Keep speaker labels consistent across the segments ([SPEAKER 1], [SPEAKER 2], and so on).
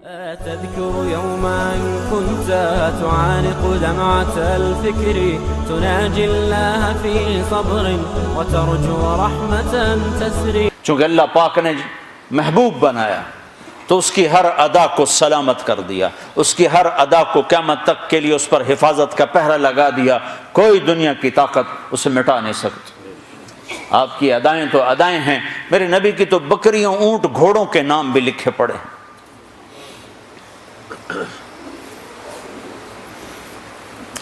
[SPEAKER 1] تذكر يوما كنت تعانق دمعة الفكر تناجي الله في صبر وترجو رحمة تسري.
[SPEAKER 2] چونکہ اللہ پاک نے محبوب بنایا تو اس کی ہر ادا کو سلامت کر دیا، اس کی ہر ادا کو قیامت تک کے لیے اس پر حفاظت کا پہرا لگا دیا، کوئی دنیا کی طاقت اسے مٹا نہیں سکتی۔ آپ کی ادائیں تو ادائیں ہیں، میرے نبی کی تو بکریوں، اونٹ، گھوڑوں کے نام بھی لکھے پڑے۔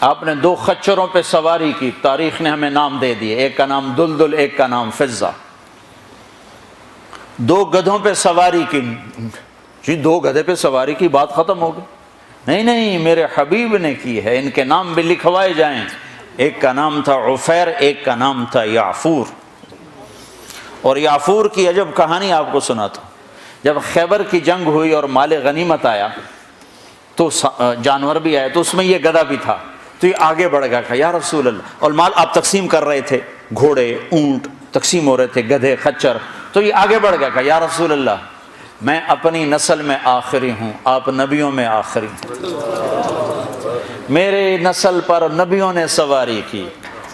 [SPEAKER 2] آپ نے 2 خچروں پہ سواری کی، تاریخ نے ہمیں نام دے دیے، ایک کا نام دلدل، ایک کا نام فضہ۔ 2 گدھوں پہ سواری کی، جی 2 گدھے پہ سواری کی بات ختم ہو گئی؟ نہیں، میرے حبیب نے کی ہے، ان کے نام بھی لکھوائے جائیں۔ ایک کا نام تھا عفیر، ایک کا نام تھا یعفور۔ اور یعفور کی عجب کہانی آپ کو سناتا ہوں۔ جب خیبر کی جنگ ہوئی اور مال غنیمت آیا تو جانور بھی آئے، تو اس میں یہ گدھا بھی تھا، تو یہ آگے بڑھ گیا کہ یا رسول اللہ، اور مال آپ تقسیم کر رہے تھے، گھوڑے، اونٹ تقسیم ہو رہے تھے، گدھے، خچر، تو یہ آگے بڑھ گیا کہ یا رسول اللہ، میں اپنی نسل میں آخری ہوں، آپ نبیوں میں آخری ہیں، میرے نسل پر نبیوں نے سواری کی،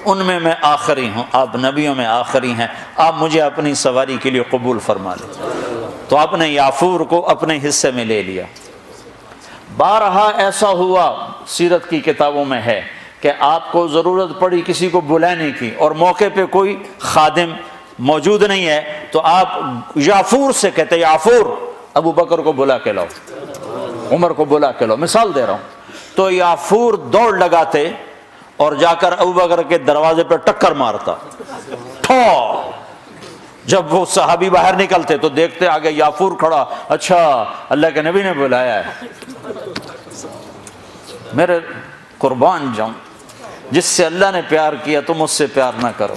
[SPEAKER 2] ان میں آخری ہوں، آپ نبیوں میں آخری ہیں، آپ مجھے اپنی سواری کے لیے قبول فرما لیں۔ تو آپ نے یعفور کو اپنے حصے میں لے لیا۔ بارہا ایسا ہوا، سیرت کی کتابوں میں ہے کہ آپ کو ضرورت پڑی کسی کو بلانے کی اور موقع پہ کوئی خادم موجود نہیں ہے، تو آپ یعفور سے کہتے یعفور ابو بکر کو بلا کے لاؤ، عمر کو بلا کے لاؤ، مثال دے رہا ہوں۔ تو یعفور دوڑ لگاتے اور جا کر ابو بکر کے دروازے پہ ٹکر مارتا، ٹھو۔ جب وہ صحابی باہر نکلتے تو دیکھتے آگے یعفور کھڑا، اچھا اللہ کے نبی نے بلایا ہے۔ میرے قربان جاؤں، جس سے اللہ نے پیار کیا تم اس سے پیار نہ کرو۔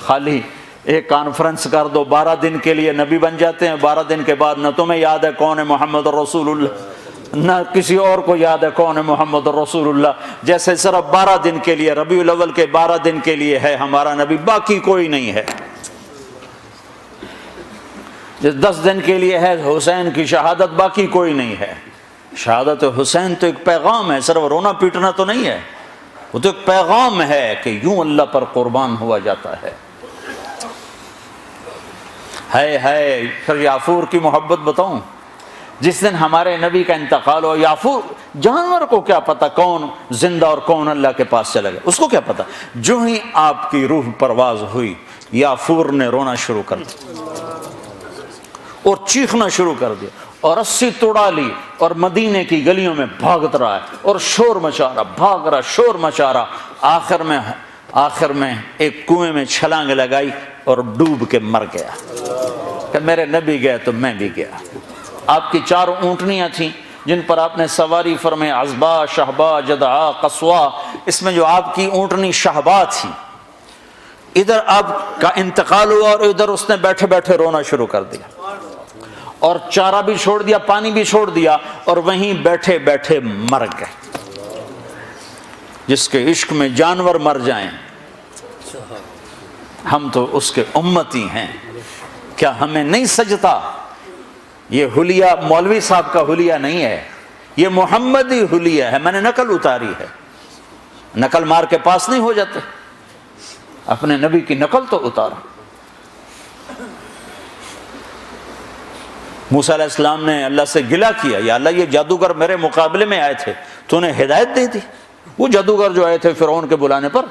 [SPEAKER 2] خالی ایک کانفرنس کر دو، 12 دن کے لیے نبی بن جاتے ہیں، 12 دن کے بعد نہ تمہیں یاد ہے کون ہے محمد رسول اللہ، نہ کسی اور کو یاد ہے کون ہے محمد رسول اللہ۔ جیسے صرف 12 دن کے لیے، ربیع الاول کے 12 دن کے لیے ہے ہمارا نبی، باقی کوئی نہیں ہے۔ 10 دن کے لیے ہے حسین کی شہادت، باقی کوئی نہیں ہے۔ شہادت حسین تو ایک پیغام ہے، صرف رونا پیٹنا تو نہیں ہے، وہ تو ایک پیغام ہے کہ یوں اللہ پر قربان ہوا جاتا ہے۔ پھر یعفور کی محبت بتاؤں، جس دن ہمارے نبی کا انتقال ہو، یعفور جانور کو کیا پتا کون زندہ اور کون اللہ کے پاس چلا گیا، اس کو کیا پتا، جو ہی آپ کی روح پرواز ہوئی یعفور نے رونا شروع کر دیا اور چیخنا شروع کر دیا اور رسی توڑا لی اور مدینے کی گلیوں میں بھاگت رہا ہے اور شور مچا رہا، بھاگ رہا، شور مچا رہا۔ آخر میں ایک کنویں میں چھلانگ لگائی اور ڈوب کے مر گیا کہ میرے نبی گئے تو میں بھی گیا۔ آپ کی 4 اونٹنیاں تھیں جن پر آپ نے سواری فرمائی، عزبا، شہبا، جدعا، قصوا۔ اس میں جو آپ کی اونٹنی شہبا تھی، ادھر آپ کا انتقال ہوا اور ادھر اس نے بیٹھے بیٹھے رونا شروع کر دیا اور چارہ بھی چھوڑ دیا، پانی بھی چھوڑ دیا اور وہیں بیٹھے بیٹھے مر گئے۔ جس کے عشق میں جانور مر جائیں، ہم تو اس کے امتی ہیں، کیا ہمیں نہیں سجتا؟ یہ حلیہ مولوی صاحب کا حلیہ نہیں ہے، یہ محمدی حلیہ ہے، میں نے نقل اتاری ہے۔ نقل مار کے پاس نہیں ہو جاتے، اپنے نبی کی نقل تو اتارا۔ موسیٰ علیہ السلام نے اللہ سے گلہ کیا، یا اللہ یہ جادوگر میرے مقابلے میں آئے تھے، تو انہیں ہدایت دے دی۔ وہ جادوگر جو آئے تھے فرعون کے بلانے پر،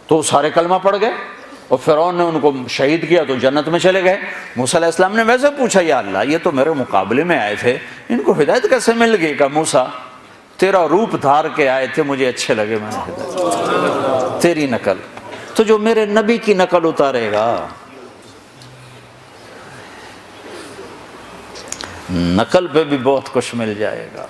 [SPEAKER 2] تو سارے کلمہ پڑھ گئے اور فرعون نے ان کو شہید کیا تو جنت میں چلے گئے۔ موسیٰ علیہ السلام نے ویسے پوچھا، یا اللہ یہ تو میرے مقابلے میں آئے تھے، ان کو ہدایت کیسے مل گئی؟ کہ موسیٰ تیرا روپ دھار کے آئے تھے، مجھے اچھے لگے، میں نے ہدایت تیری نقل۔ تو جو میرے نبی کی نقل اتارے گا، نقل پہ بھی بہت کچھ مل جائے گا۔